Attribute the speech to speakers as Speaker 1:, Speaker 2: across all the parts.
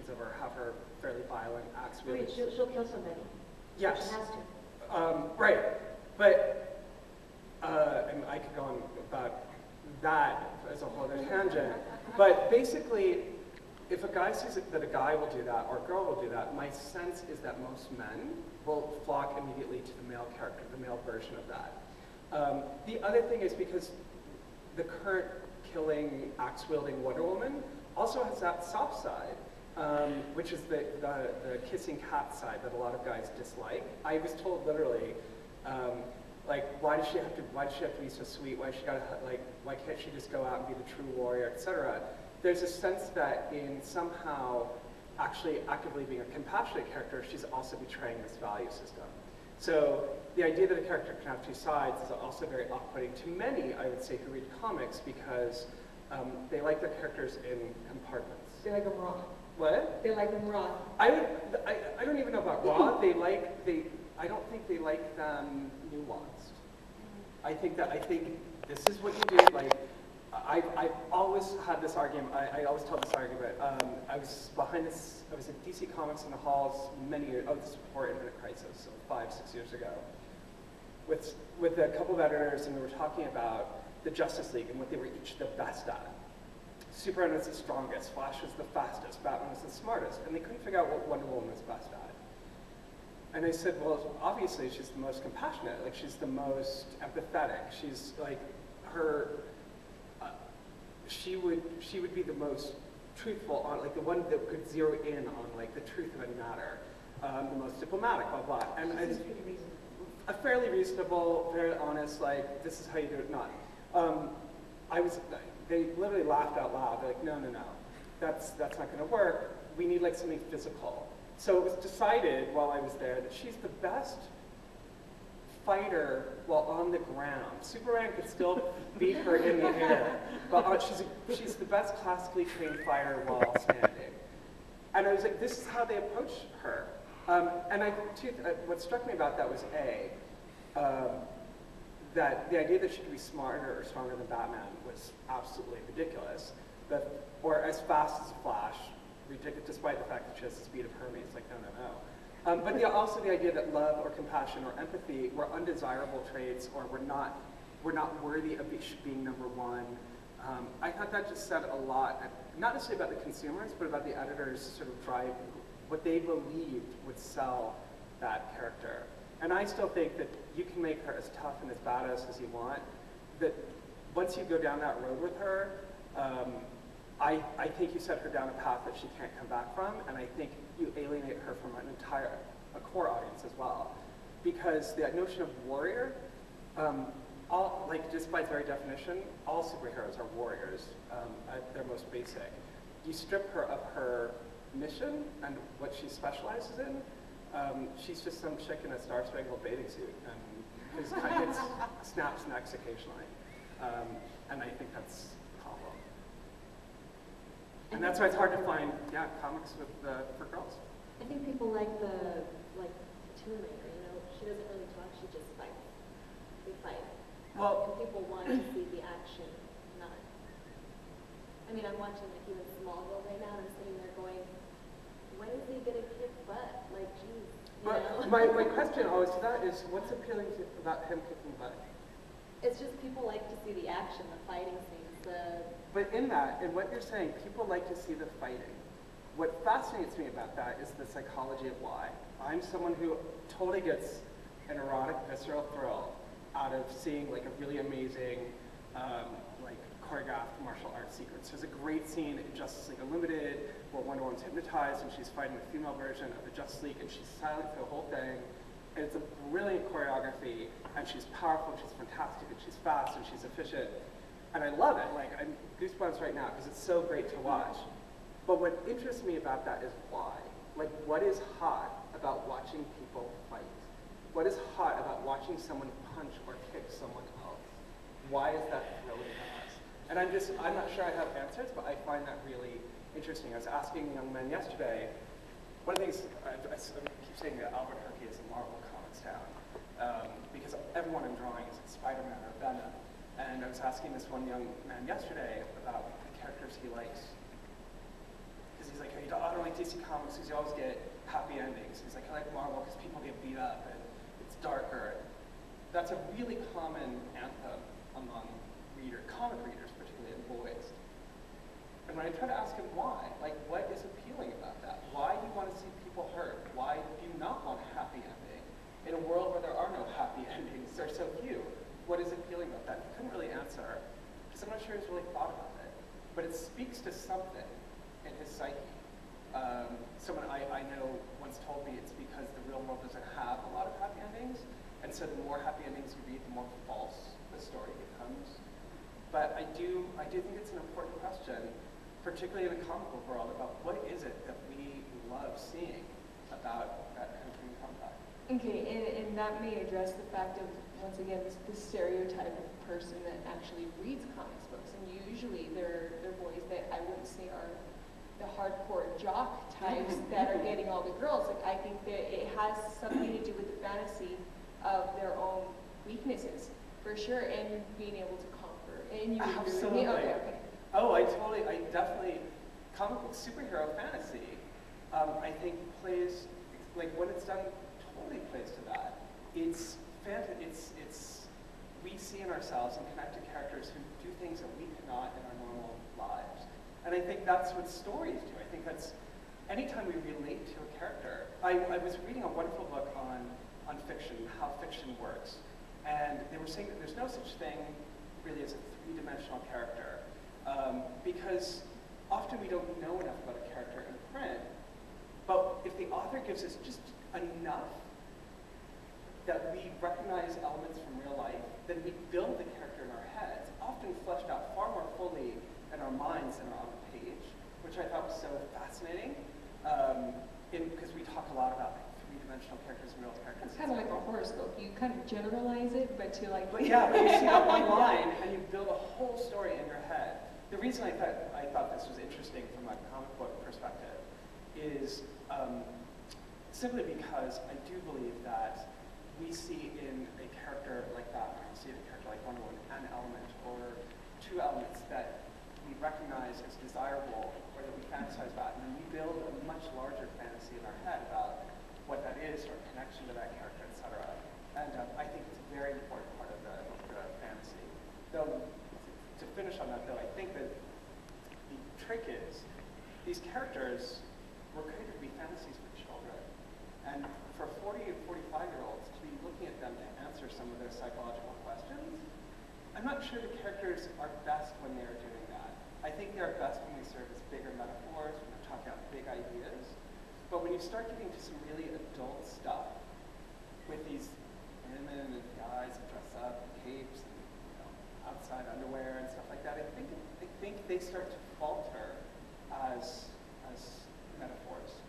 Speaker 1: scenes of her have her fairly violent acts.
Speaker 2: Right, she'll kill somebody.
Speaker 1: Yes.
Speaker 2: She has to.
Speaker 1: Right, but and I could go on about that as a whole other tangent. But basically, if a guy sees that a guy will do that or a girl will do that, my sense is that most men will flock immediately to the male character, the male version of that. The other thing is because the current killing, axe-wielding Wonder Woman also has that soft side, which is the kissing cat side that a lot of guys dislike. I was told literally, like, why does she have to be so sweet? Why can't she just go out and be the true warrior, etc. There's a sense that in somehow actually actively being a compassionate character, she's also betraying this value system. So the idea that a character can have two sides is also very off-putting to many, I would say, who read comics because they like their characters in compartments.
Speaker 2: They like them raw.
Speaker 1: What?
Speaker 2: They like them raw.
Speaker 1: I don't even know about raw. I don't think they like them nuanced. I think this is what you do. Like, I've always had this argument. I always tell this argument. I was at DC Comics in the halls many years. Oh, this was before Infinite Crisis, so 5-6 years ago, with a couple of editors, and we were talking about the Justice League and what they were each the best at. Superman was the strongest, Flash was the fastest, Batman was the smartest, and they couldn't figure out what Wonder Woman was best at. And I said, well, obviously she's the most compassionate, like she's the most empathetic. She's like she would be the most truthful on, like the one that could zero in on like the truth of a matter, the most diplomatic, blah blah. And it's a fairly reasonable, very honest, like this is how you do it. Not. They literally laughed out loud. They're like, no, that's not going to work. We need like something physical. So it was decided while I was there that she's the best fighter while on the ground. Superman could still beat her in the air, but she's the best classically trained fighter while standing. And I was like, this is how they approach her. And what struck me about that was that the idea that she could be smarter or stronger than Batman was absolutely ridiculous. Or as fast as Flash, ridiculous, despite the fact that she has the speed of Hermes. Like, no. But also the idea that love or compassion or empathy were undesirable traits, or were not worthy of being number one. I thought that just said a lot, not necessarily about the consumers, but about the editors sort of drive what they believed would sell that character. And I still think that you can make her as tough and as badass as you want, that once you go down that road with her, I think you set her down a path that she can't come back from, and I think you alienate her from a core audience as well. Because the notion of warrior, just by its very definition, all superheroes are warriors at their most basic. You strip her of her mission and what she specializes in, she's just some chick in a star-spangled bathing suit and who's kind of snaps necks occasionally. And I think that's a problem. And that's why it's hard to find, comics for girls.
Speaker 3: I think people like the Tomb Raider, you know, she doesn't really talk, she just fights. We fight.
Speaker 1: Well,
Speaker 3: and people want to see the action, not. I mean, I'm watching like even Smallville right now, and I'm sitting there going, when is he gonna kick butt? Like, geez.
Speaker 1: But my question always to that is, what's appealing about him kicking butt?
Speaker 3: It's just people like to see the action, the fighting scenes,
Speaker 1: But in what you're saying, people like to see the fighting. What fascinates me about that is the psychology of why. I'm someone who totally gets an erotic, visceral thrill out of seeing like a really amazing, choreographed martial arts sequence. There's a great scene in Justice League Unlimited where Wonder Woman's hypnotized and she's fighting the female version of the Justice League, and she's silent for the whole thing. And it's a brilliant choreography, and she's powerful, and she's fantastic, and she's fast, and she's efficient. And I love it. Like, I'm goosebumps right now because it's so great to watch. But what interests me about that is why. Like, what is hot about watching people fight? What is hot about watching someone punch or kick someone else? Why is that thrilling to us? And I'm not sure I have answers, but I find that really interesting. I was asking young men yesterday, one of the things, I keep saying that Albuquerque is a Marvel Comics town, because everyone I'm drawing is Spider-Man or Venom. And I was asking this one young man yesterday about the characters he likes. Because he's like, I don't like DC comics is you always get happy endings. He's like, I like Marvel because people get beat up and it's darker. That's a really common anthem among comic readers, particularly in boys. And when I try to ask him why, like what is appealing about that? Why do you want to see people hurt? Why do you not want a happy ending? In a world where there are no happy endings, there are so few, what is appealing about that? He couldn't really answer, because I'm not sure he's really thought about it. But it speaks to something in his psyche. Someone I know once told me it's because the real world doesn't have a lot of happy endings, and so the more happy endings you read, the more false the story becomes. But I do think it's an important question, particularly in the comic book world, about what is it that we love seeing about that kind of thing come back.
Speaker 4: Okay, and that may address the fact of, once again, the stereotype of the person that actually reads comics books. And usually they're boys that I wouldn't say are the hardcore jock types that are getting all the girls. Like, I think that it has something to do with the fantasy of their own weaknesses, for sure, and being able to conquer. And you agree with me? Okay.
Speaker 1: Oh, I definitely, comic book superhero fantasy, I think plays, like when it's done, totally plays to that. We see in ourselves and connect to characters who do things that we cannot in our normal lives. And I think that's what stories do. I think that's, anytime we relate to a character, I was reading a wonderful book on fiction, how fiction works. And they were saying that there's no such thing really as a three-dimensional character. Because often we don't know enough about a character in print, but if the author gives us just enough that we recognize elements from real life, then we build the character in our heads, often fleshed out far more fully in our minds than on the page, which I thought was so fascinating, because we talk a lot about three-dimensional characters and real characters.
Speaker 4: It's kind of like a horoscope. You kind of generalize it, but to like...
Speaker 1: But yeah, but you see that one line, and you build a whole story in your head. The reason I thought this was interesting from a comic book perspective is simply because I do believe that we see in a character like that, we see in a character like Wonder Woman, an element or two elements that we recognize as desirable or that we fantasize about, and then we build a much larger fantasy in our head about what that is, or connection to that character, etc. And I think it's a very important part of the fantasy. Though, to finish on that though, I think that the trick is these characters were created to be fantasies for children. And for 40 and 45-year-olds to be looking at them to answer some of their psychological questions, I'm not sure the characters are best when they're doing that. I think they're best when they serve as bigger metaphors, when they're talking about big ideas. But when you start getting to some really adult stuff with these women and guys that dress up in capes and outside underwear and stuff like that, I think they start to falter as metaphors.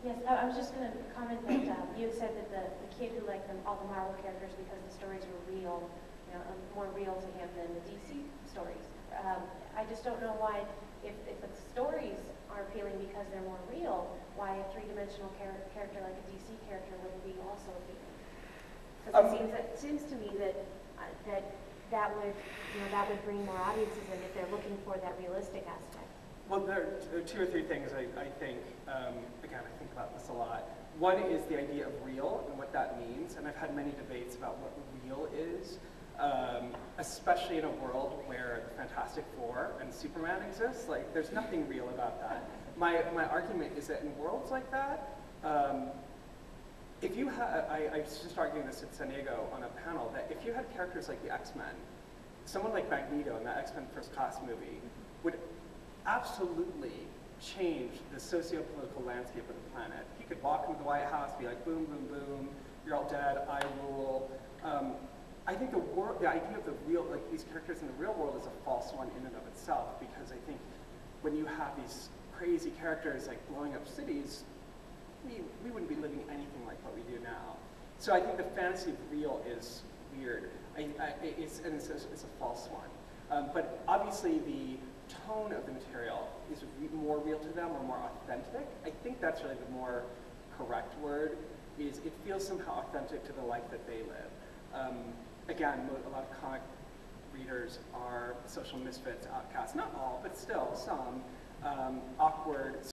Speaker 2: Yes, I was just going to comment that you had said that the kid who liked all the Marvel characters because the stories were real, more real to him than the DC stories. I just don't know why, if the stories are appealing because they're more real, why a three-dimensional character like a DC character wouldn't be also appealing. Because it seems to me that would bring more audiences in if they're looking for that realistic aspect.
Speaker 1: Well, there are two or three things I think, again, I think about this a lot. One is the idea of real and what that means, and I've had many debates about what real is, especially in a world where the Fantastic Four and Superman exist. Like, there's nothing real about that. My argument is that in worlds like that, if you had, I was just arguing this at San Diego on a panel, that if you had characters like the X-Men, someone like Magneto in that X-Men First Class movie would absolutely change the socio-political landscape of the planet. He could walk into the White House, be like, boom, boom, boom, you're all dead, I rule. I think the idea of the real, like these characters in the real world is a false one in and of itself, because I think when you have these crazy characters like blowing up cities, we wouldn't be living anything like what we do now. So I think the fantasy of real is weird. It's a false one. But obviously the tone of the material is more real to them or more authentic. I think that's really the more correct word, is it feels somehow authentic to the life that they live. Again, a lot of comic readers are social misfits, outcasts, not all, but still some, awkward,